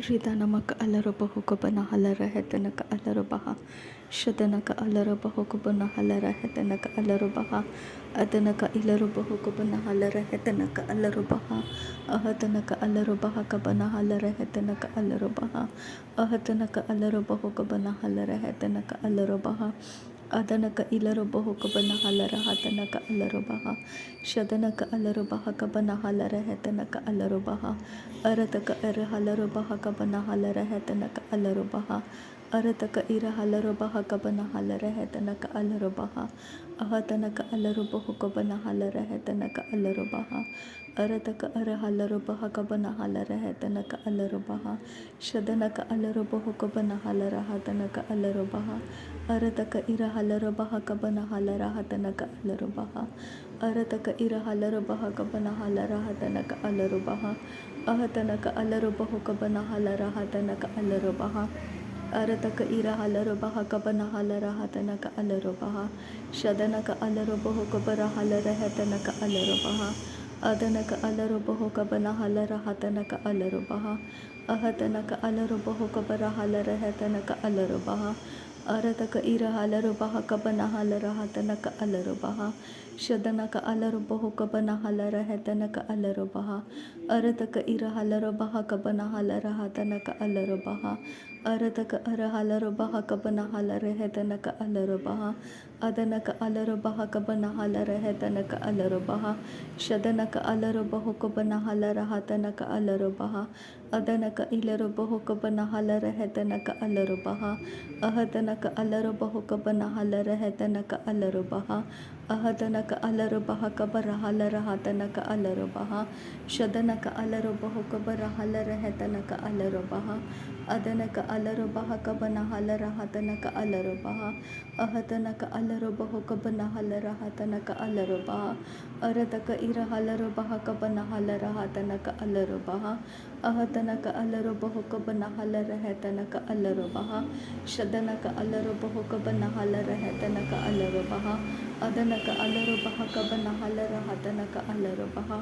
Ridanamaka alarabahukabana halarahetanaka alarabaha shadanaka alarabahukabana halarahetanaka alarabaha adanaka ilarabahukabana halarahetanaka alarabaha ahatanaka alarabaha kabana halarahetanaka alarabaha ahatanaka alarabahukabana halarahetanaka alarabaha adanaka ilarabahukabana halarahatanaka alarabaha shadanaka alarabaha kabana halarahetanaka alarabaha arataka halarabah kabana halarahetanaka alarabaha arataka halarabah kabana halarahetanaka alarabaha ahatanaka alarabahu kabana halarahetanaka alarabaha arataka halarabah kabana halarahetanaka alarabaha shadanaka alarabahu kabana halarahatanaka alarabaha arataka halarabah kabana halarahatanaka alarabaha arataka halarabah kabana halarahatanaka alarabaha ahatanaka alarabahu kabana halarahatanaka alarabaha arataka halarabah kabana halarahatanaka alarabaha shadanaka alarabahu kabara halarahatanaka alarabaha adanaka alarabahu kabana halarahatanaka alarabaha ahatanaka alarabahu kabara halarahatanaka alarabaha arataka halarabah kabana halarahatanaka alarabaha shadanaka alarabahu kabana halarahatanaka alarabaha arataka halarabah kabana halarahatanaka alarabaha arataka halarabah kabana halarahatanaka alarabaha adanaka alarabaha kabana halarahatanaka alarabaha shadanaka alarabahu kabana halarahatanaka alarabaha adanaka ilarabahu kabana halarahatanaka alarabaha ahatanaka alarabahu kabana halarahatanaka alarabaha ahatanaka alarabaha kabara halarahatanaka alarabaha shadanaka alarabahu kabara halarahatanaka alarabaha adanaka alarabaha kabana halarahatanaka alarabaha ahatanaka alarabahu kabana halarahatanaka alarabaha arataka halarabah kabana halarahatanaka alarabaha ahatanaka alarabahu kabana halarahatanaka alarabaha shadanaka alarabahu kabana halarahatanaka alarabaha adanaka alarabah kabana halarahatanaka alarabaha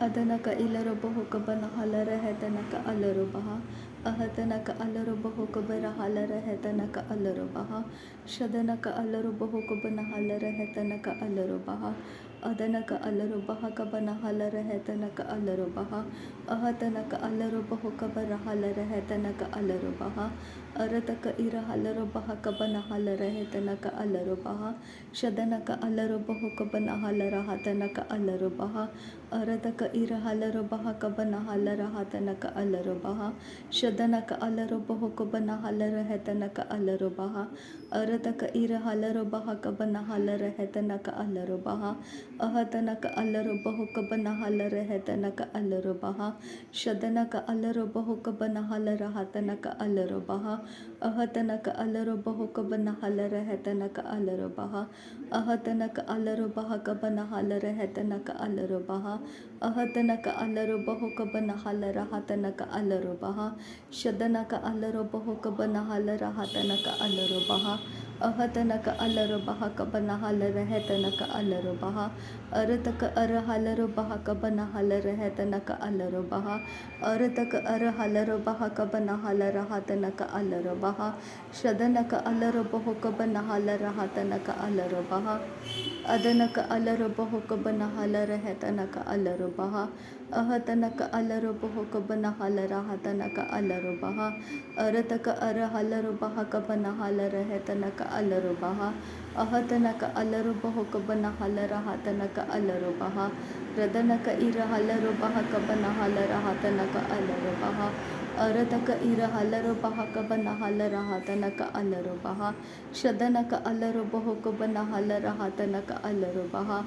adanaka ilarabahu kabana halarahatanaka alarabaha ahatanaka alarabahu kabara halarahatanaka alarabaha shadanaka alarabahu kabana halarahatanaka alarabaha adanaka alarabaha kabana halarahatanaka alarabaha ahatanaka alarabahu kabara halarahatanaka alarabaha arataka halarabah kabana halarahatanaka alarabaha shadanaka alarabahu kabana halarahatanaka alarabaha arataka halarabah kabana halarahatanaka alarabaha shadanaka alarabahu kabana halarahatanaka alarabaha arataka halarabah kabana halarahatanaka alarabaha ahatanaka alarabahu kabana halarahatanaka alarabaha shadanaka alarabahu kabana halarahatanaka alarabaha ahatanaka alarabahu kabana halarahatanaka alarabaha ahatanaka alarabaha kabana halarahatanaka alarabaha ahatanaka alarabahu kabana halarahatanaka alarabaha shadanaka alarabahu kabana halarahatanaka alarabaha ahatanaka alarabaha kabana halarahatanaka alarabaha arataka halarabah kabana halarahatanaka alarabaha arataka halarabah kabana halarahatanaka alarabaha shadanaka alarabahu kabana halarahatanaka alarabaha adanaka alarabahu kabana halarahatanaka alarabaha ahatanaka alarabahu kabana halarahatanaka alarabaha arataka halarabah kabana halarahatanaka alarabaha ahatanaka alarabahu kabana halarahatanaka alarabaha radanaka halarabah kabana halarahatanaka alarabaha arataka halarabah kabana halarahatanaka alarabaha shadanaka alarabahu kabana halarahatanaka alarabaha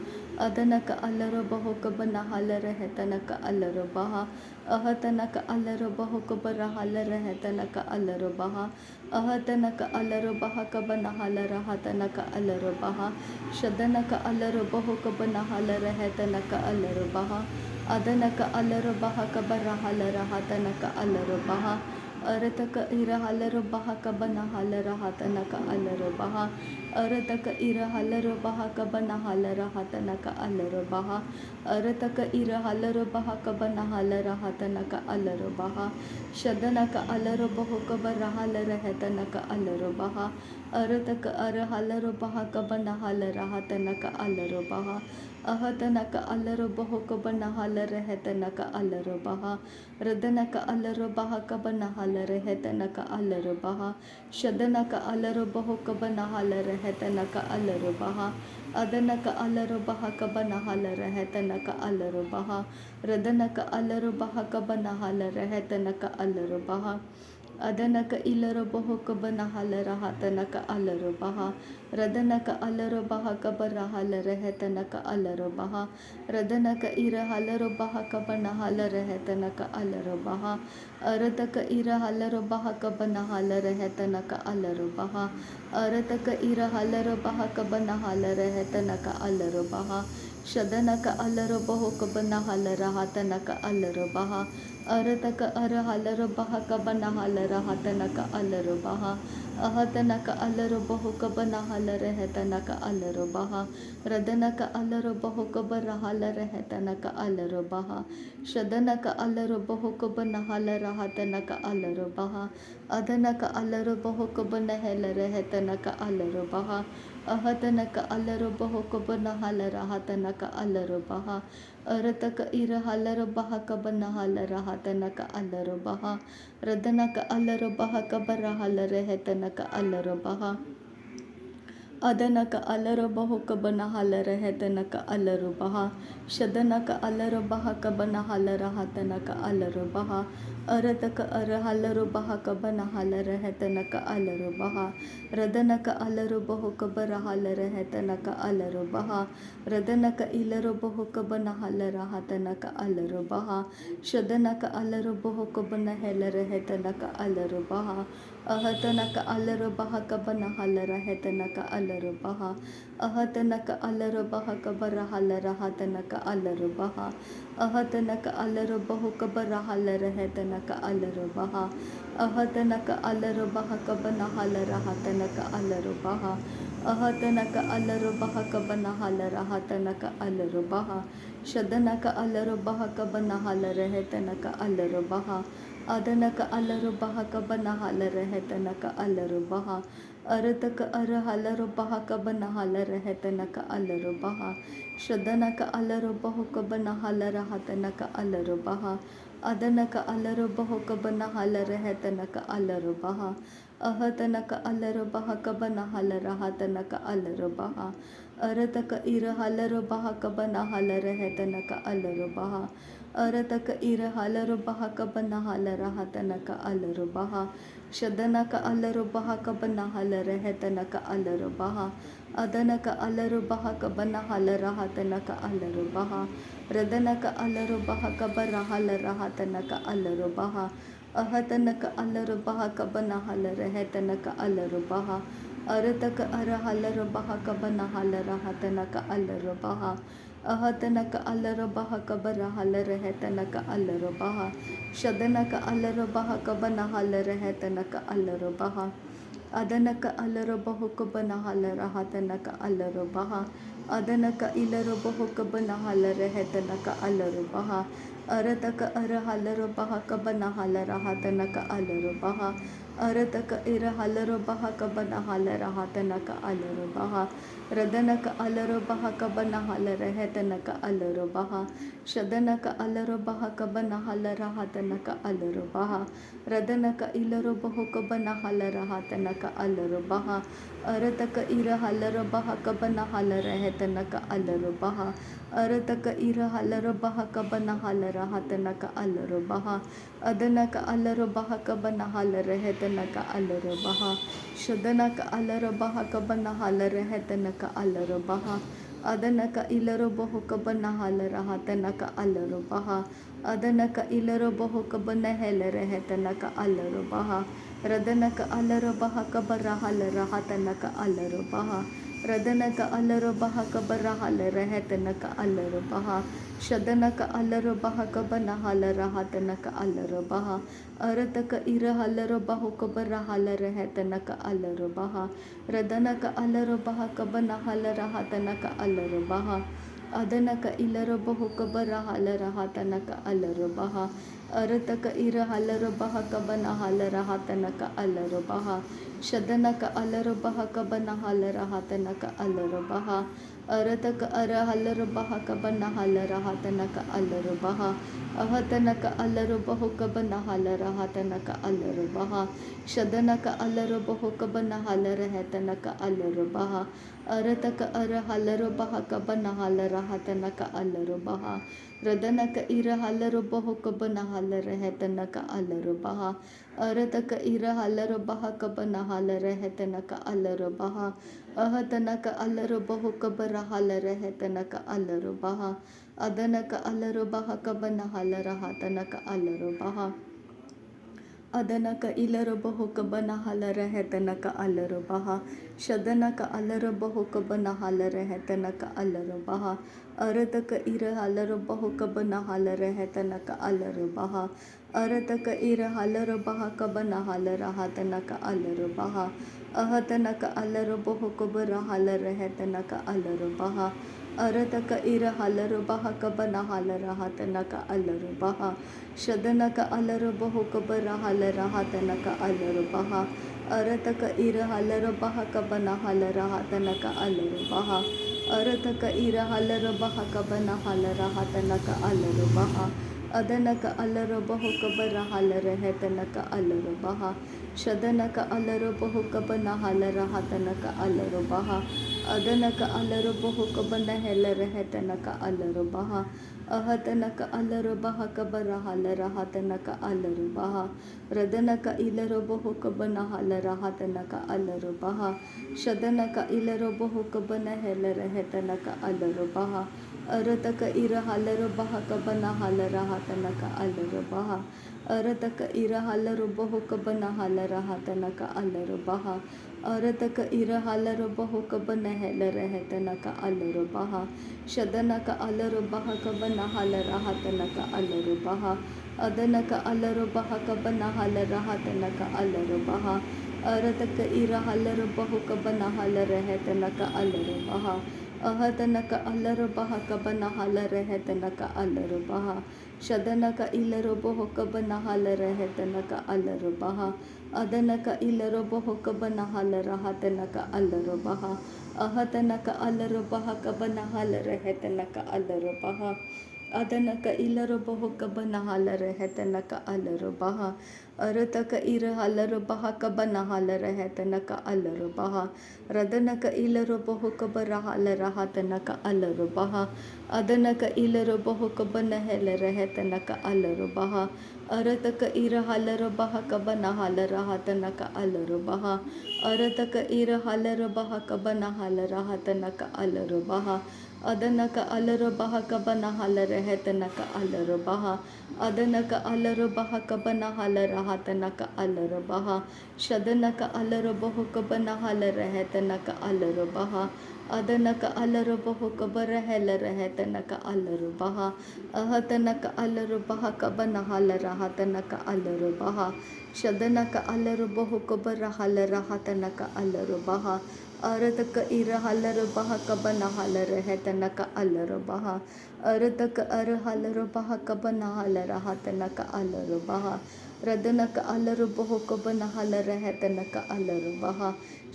adanaka alarabahu kabana halarahatanaka alarabaha ahatanaka alarabahu kabara halarahatanaka alarabaha ahatanaka alarabah kabana halarahatanaka alarabaha shadanaka alarabahu kabana halarahatanaka alarabaha adanaka alarabah kabara halarahatanaka alarabaha Arataka ira halaro baha kabana halara hatanaka alaro baha. Arataka ira halaro baha kabana halara hatanaka alaro baha. Arataka ira halaro baha kabana halara hatanaka alaro baha. Shadanaka alaro baho kabara halara hatanaka alaro baha. Arataka ara halaro baha kabana halara hatanaka alaro baha. Ahatanaka alaro baho kabana halara hatanaka alaro baha. Radanaka alaro baha kabana halara hatanaka alaro baha. Shadanaka alaro baho kabana halara hatanaka alaro baha. Adanaka alaro baha kabana halara hatanaka alaro baha. Radanaka alaro baha kabana halara hatanaka alaro baha. Adanaka ilaro baho kabana halara hatanaka alaro baha. Radanaka alaro baha kabara halara hatanaka alaro baha. Radanaka ira halaro baha kabana halara hatanaka alaro baha. Arataka ira halaro baha kabana halara hatanaka alaro baha. Arataka ira halaro baha kabana halara hatanaka alaro baha. Shadanaka alaro baho kabana halara hatanaka alaro baha. Arataka ara halaro baha kabana halara hatanaka alaro baha. Ahatanaka alaro baho kabana halara hatanaka alaro baha. Radanaka alaro baho kabara halara hatanaka alaro baha. Shadanaka alaro baho kabana halara hatanaka alaro baha. Adanaka alaro baho kabana halara hatanaka alaro baha. Ahatanaka alaro baho kabana halara hatanaka alaro baha. Arataka ira halaro baha kabana halara hatanaka alaro baha. Radanaka alaro baha kabara halara hatanaka alaro baha. Adanaka alaro baho kabana halara hatanaka alaro baha. Shadanaka alaro baha kabana halara hatanaka alaro baha. Arataka ara halaro baha kabana halara hatanaka alaro baha. Radanaka alaro baho kabara halara hatanaka alaro baha. Radanaka ilaro baho kabana halara hatanaka alaro baha. Shadanaka alaro baho kabana halara hatanaka alaro baha. Ahatanaka alaro baha kabana halara hatanaka alaro baha. Ahatanaka alaro baha kabara halara hatanaka alaro baha. Ahatanaka alaro baho kabara halara hatanaka alaro baha. Ahatanaka alaro baha kabana halara hatanaka alaro baha. Ahatanaka alaro baha kabana halara hatanaka alaro baha. Shadanaka alaro baha kabana halara hatanaka alaro baha. Adanaka alaro baha kabana halara hatanaka alaro baha. Arataka ara halaro baha kabana halara hatanaka alaro baha. Shadanaka alaro baho kabana halara hatanaka alaro baha. Adanaka alaro baho kabana halara hatanaka alaro baha. Ahatanaka alaro baha kabana halara hatanaka alaro baha. Arataka ira halaro baha kabana halara hatanaka alaro baha. Arataka ira halaro baha kabana halara hatanaka alaro baha. Shadanaka alaro baha kabana halara hatanaka alaro baha. Adanaka alaro baha kabana halara hatanaka alaro baha. Radanaka alaro baha kabara halara hatanaka alaro baha. Ahatanaka alaro baha kabana halara hatanaka alaro baha. Arataka ara halaro baha kabana halara hatanaka alaro baha. Ahatanaka alaro baha kabara halara hatanaka alaro baha. Shadanaka alaro baha kabana halara hatanaka alaro baha. Adanaka alaro baho kabana halara hatanaka alaro baha. Adanaka ilaro baho kabana halara hatanaka alaro baha. Arataka ara halaro baha kabana halara hatanaka alaro baha. Arataka ira halaro baha kabana halara hatanaka alaro baha. Radanaka alaro baha kabana halara hatanaka alaro baha. Shadanaka alaro baha kabana halara hatanaka alaro baha. Radanaka ilaro baho kabana halara hatanaka alaro baha. Arataka ira halaro baha kabana halara hatanaka alaro baha. Arataka ira halaro baha kabana halara hatanaka alaro baha. Adanaka alaro baha kabana halara hatanaka alaro baha. Shadanaka alaro baha kabana halara hatanaka alaro baha. Adanaka ilaro baho kabana halara hatanaka alaro baha. Adanaka ilaro baho kabana halara hatanaka alaro baha. Radanaka alaro baha kabara halara hatanaka alaro baha. Radanaka alaro baha kabara halara hatanaka alaro baha. ಶದನಕ ಅಲ್ಲರ ಬಹಕ ಬನ ಹಲರ ಹತನಕ ಅಲ್ಲರ ಬಹ ಅರತಕ ಇರ ಹಲರ ಬಹುಕ ಬರ ಹಲರ ಹೆತನಕ ಅಲ್ಲರ ಬಹ ರದನಕ ಅಲ್ಲರ ಬಹಕ ಬನ ಹಲರ ಹತನಕ ಅಲ್ಲರ ಬಹ ಅದನಕ ಇಲ್ಲರ ಬಹುಕ ಬರ ಹಲರ ಹತನಕ ಅಲ್ಲರ ಬಹ ಅರತಕ ಇರ ಹಲರ ಬಹಕ ಬನ ಹಲರ ಹತನಕ ಅಲ್ಲರ ಬಹ ಶದನಕ ಅಲ್ಲರ ಬಹಕ ಬನ ಹಲರ ಹತನಕ ಅಲ್ಲರ ಬಹ ಅರತಕ ಅರ ಹಲ್ಲರ ಬಹಕ ಬನ ಹಲರ ಹತನಕ ಅಲ್ಲರ ಬಹ ಅಹತನಕ ಅಲ್ಲರ ಬಹುಕ ಬನ ಹಲರ ಹತನಕ ಅಲ್ಲರ ಬಹ ಶದನಕ ಅಲ್ಲರ ಬಹುಕ ಬನ ಹಲರ ಹೆತನಕ ಅಲ್ಲರ ಬಹ ಅರತಕ ಅರ ಹಲ್ಲರ ಬಹಕ ಬನ ಹಲರ ಹತನಕ ಅಲ್ಲರ ಬಹ ರದನಕ ಇರ ಹಲ್ಲರ ಬಹುಕ ಬನ ಹಲರ ಹೆತನಕ ಅಲ್ಲರ ಬಹ ಅರತಕ ಇರ ಹಲ್ಲರ ಬಹಕ ಬನ ಹಲರ ಹೆತನಕ ಅಲ್ಲರ ಬಹ ಅಹತನಕ ಅಲ್ಲರ ಬಹುಕ ಬರ ಹಲರ ಹೆತನಕ ಅಲ್ಲರ ಬಹ ಅದನಕ ಅಲ್ಲರ ಬಹಕ ಬನ ಹಲರ ಹತನಕ ಅಲ್ಲರ ಬಹ ಅದನಕ ಇಲರ ಬಹುಕ ಬನ ಹಲರ ಹೆತನಕ ಅಲ್ಲರ ಬಹ ಶದನಕ ಅಲ್ಲರ ಬಹುಕ ಬನ ಹಲರ ಹೆತನಕ ಅಲ್ಲರ ಬಹ ಅರತಕ ಇರ ಹಲರ ಬಹುಕ ಬನ ಹಲರ ಹೆತನಕ ಅಲ್ಲರ ಬಹ ಅರತಕ ಇರ ಹಲರ ಬಹಕ ಬನ ಹಲರ ಹತನಕ ಅಲ್ಲರ ಬಹ ಅಹತನಕ ಅಲ್ಲರ ಬಹುಕ ಬರ ಹಲರ ಹೆತನಕ ಅಲ್ಲರ ಬಹ ಅರತಕ ಇರ ಹಲರ ಬಹಕ ಬನ ಹಲರ ಹತನಕ ಅಲ್ಲರ ಬಹ ಶದನಕ ಅಲ್ಲರ ಬಹುಕ ಬರ ಹಲರ ಹತನಕ ಅಲ್ಲರ ಬಹ ಅರತಕ ಇರ ಹಲರ ಬಹಕ ಬನ ಹಲರ ಹತನಕ ಅಲ್ಲರ ಬಹ ಅರತಕ ಇರ ಹಲರ ಬಹಕ ಬನ ಹಲರ ಹತನಕ ಅಲ್ಲರ ಬಹ ಅದನಕ ಅಲ್ಲರ ಬಹುಕ ಬರ ಹಲರ ಹೆತನಕ ಅಲ್ಲರ ಬಹ ಶದನಕ ಅಲ್ಲರ ಬಹುಕ ಬನ ಹಲರ ಹತನಕ ಅಲ್ಲರ ಬಹ ಅದನಕ ಅಲ್ಲರ ಬಹುಕ ಬನ ಹೆಲರ ಹೆತನಕ ಅಲ್ಲರ ಬಹ ಅಹತನಕ ಅಲ್ಲರ ಬಹಕ ಬರ ಹಲರ ಹತನಕ ಅಲ್ಲರ ಬಹ ರದನಕ ಇಲರ ಬಹುಕ ಬನ ಹಲರ ಹತನಕ ಅಲ್ಲರ ಬಹ ಶದನಕ ಇಲರ ಬಹುಕ ಬನ ಹೆಲರ ಹೆತನಕ ಅಲ್ಲರ ಬಹ ಅರತಕ ಇರ ಹಲರ ಬಹಕ ಬನ ಹಲರ ಹತನಕ ಅಲ್ಲರ ಬಹ ಅರತಕ ಇರ ಹಲರ ಬಹುಕ ಬನ ಹಲರ ಹತನಕ ಅಲ್ಲರ ಬಹ ಅರತಕ ಇರ ಹಲರ ಬಹುಕ ಬನ ಹೆಲರ ಹೆತನಕ ಅಲ್ಲರ ಬಹ ಶದನಕ ಅಲ್ಲರ ಬಹಕ ಬನ ಹಲರ ಹತನಕ ಅಲ್ಲರ ಬಹ ಅದನಕ ಅಲ್ಲರ ಬಹಕ ಬನ ಹಲರ ಹತನಕ ಅಲ್ಲರ ಬಹ ಅರತಕ ಇರ ಹಲರ ಬಹುಕ ಬನ ಹಲರ ಹೆತನಕ ಅಲ್ಲರ ಬಹ ಅಹತನಕ ಅಲ್ಲರ ಬಹಕ ಬನ ಹಲರ ಹೆತನಕ ಅಲ್ಲರ ಬಹ ಶದನಕ ಇಲ್ಲರ ಬಹುಕ ಬನ ಹಲರ ಹೆತನಕ ಅಲ್ಲರ ಬಹ ಅದನಕ ಇಲ್ಲರ ಬಹುಕ ಬನ ಹಲರ ಹತನಕ ಅಲ್ಲರ ಬಹ ಅಹತನಕ ಅಲ್ಲರ ಬಹಕ ಬನ ಹಲರ ಹೆತನಕ ಅಲ್ಲರ ಬಹ ಅದನಕ ಇಲ್ಲರ ಬಹುಕ ಬನ ಹಲರ ಹೆತನಕ ಅಲ್ಲರ ಬಹ ಅರತಕ ಇರ ಹಲರ ಬಹಕ ಬನ ಹಲರ ಹೆತನಕ ಅಲ್ಲರ ಬಹ ರದನಕ ಇಲ್ಲರ ಬಹುಕ ಬರ ಹಲರ ಹತನಕ ಅಲ್ಲರ ಬಹ ಅದನಕ ಇಲ್ಲರ ಬಹುಕ ಬನ ಹೆಲರ ಹೆತನಕ ಅಲ್ಲರ ಬಹ ಅರತಕ ಇರ ಹಲರ ಬಹಕ ಬನ ಹಲರ ಹತನಕ ಅಲ್ಲರ ಬಹ ಅರತಕ ಇರ ಹಲರ ಬಹಕ ಬನ ಹಲರ ಹತನಕ ಅಲ್ಲರ ಬಹ ಅದನಕ ಅಲ್ಲರ ಬಹಕ ಬನ ಹಲರ ಹೆತನಕ ಅಲ್ಲರ ಬಹ ಅದನಕ ಅಲ್ಲರ ಬಹಕ ಬನ ಹಲರ ಹತನಕ ಅಲ್ಲರ ಬಹ ಶದನಕ ಅಲ್ಲರ ಬಹುಕ ಬನ ಹಲರ ಹೆತನಕ ಅಲ್ಲರ ಬಹ ಅದನಕ ಅಲ್ಲರ ಬಹುಕ ಬರ ಹೆಲರ ಹೆತನಕ ಅಲ್ಲರ ಬಹ ಅಹತನಕ ಅಲ್ಲರ ಬಹಕ ಬನ ಹಲರ ಹತನಕ ಅಲ್ಲರ ಬಹ ಶದನಕ ಅಲ್ಲರ ಬಹುಕ ಬರ ಹಲರ ಹತನಕ ಅಲ್ಲರ ಬಹ ಅರತಕ ಇರ ಹಲರ ಬಹಕ ಬನ ಹಲರ ಹೆತನಕ ಅಲ್ಲರ ಬಹ ಅರತಕ ಅರ ಹಲರ ಬಹಕ ಬನ ಹಲರ ಹತನಕ ಅಲ್ಲರ ಬಹ ರದನಕ ಅಲ್ಲರ ಬಹುಕ ಬನ ಹಲರ ಹೆತನಕ ಅಲ್ಲರ ಬಹ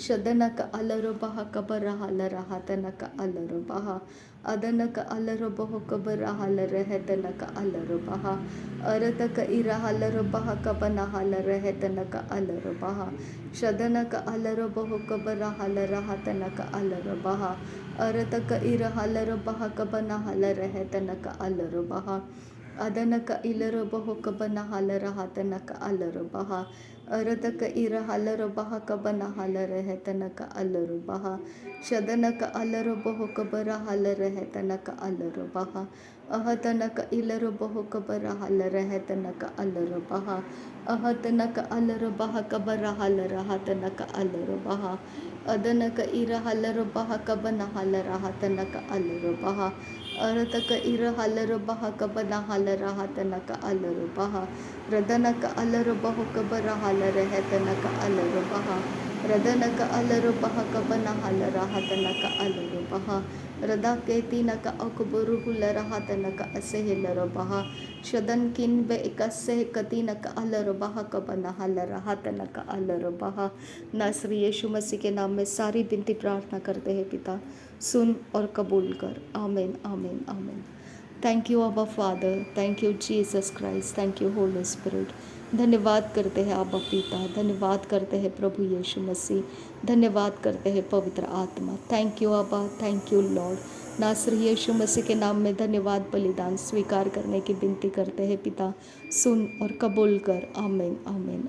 ಶದನಕ ಅಲ್ಲರ ಬಹಕ ಬರ ಹಲರ ಹತನಕ ಅಲ್ಲರ ಬಹ ಅದನಕ ಅಲ್ಲರ ಬಹುಕ ಬರ ಹಲರ ಹೆತನಕ ಅಲ್ಲರ ಬಹ ಅರತಕ ಇರ ಹಲರ ಬಹಕ ಬನ ಹಲರ ಹೆತನಕ ಅಲ್ಲರ ಬಹ ಶದನಕ ಅಲ್ಲರ ಬಹುಕ ಬರ ಹಲರ ಹತನಕ ಅಲ್ಲರ ಬಹ ಅರತಕ ಇರ ಹಲರ ಬಹಕ ಬನ ಹಲರ ಹೆತನಕ ಅಲ್ಲರ ಬಹ ಅದನಕ ಇಲರ ಬಹುಕ ಬನ ಹಲರ ಹತನಕ ಅಲ್ಲರ ಬಹ ಅರತಕ ಇರ ಹಲರ ಬಹಕ ಬನ ಹಲರ ಹೆತನಕ ಅಲ್ಲರ ಬಹ ಶದನಕ ಅಲ್ಲರ ಬಹುಕ ಬರ ಹಲರ ಹೆತನಕ ಅಲ್ಲರ ಬಹ ಅಹತನಕ ಇಲರ ಬಹುಕ ಬರ ಹಲರ ಹೆತನಕ ಅಲ್ಲರ ಬಹ ಅಹತನಕ ಅಲ್ಲರ ಬಹಕ ಬರ ಹಲರ ಹತನಕ ಅಲ್ಲರ ಬಹ ಅದನಕ ಇರ ಹಲರ ಬಹಕ ಬನ ಹಲರ ಹತನಕ ಅಲ್ಲರ ಬಹ Arataka ira halara baha kabana halara hatanaka alara baha. Radanaka alara baha kabara halara hatanaka alara baha. Radanaka alara baha kabana halara hatanaka alara baha. Radaketi naka akuburu hulara hatanaka asehilara baha. Shadan kin be ikase kati naka alara baha kabana halara hatanaka alara baha. नासरी यीशु मसीह के नाम में सारी विनती प्रार्थना करते हैं पिता, सुन और कबूल कर। आमीन आमीन आमीन। थैंक यू अबा father, thank you Jesus Christ, thank you Holi spirit. धन्यवाद करते हैं अबा पिता, धन्यवाद करते हैं प्रभु यीशु मसीह, धन्यवाद करते हैं पवित्र आत्मा। थैंक यू अबा, थैंक यू लॉर्ड। नासरी यीशु मसीह के नाम में धन्यवाद बलिदान स्वीकार करने की विनती करते हैं पिता, सुन और कबूल कर। आमीन आमीन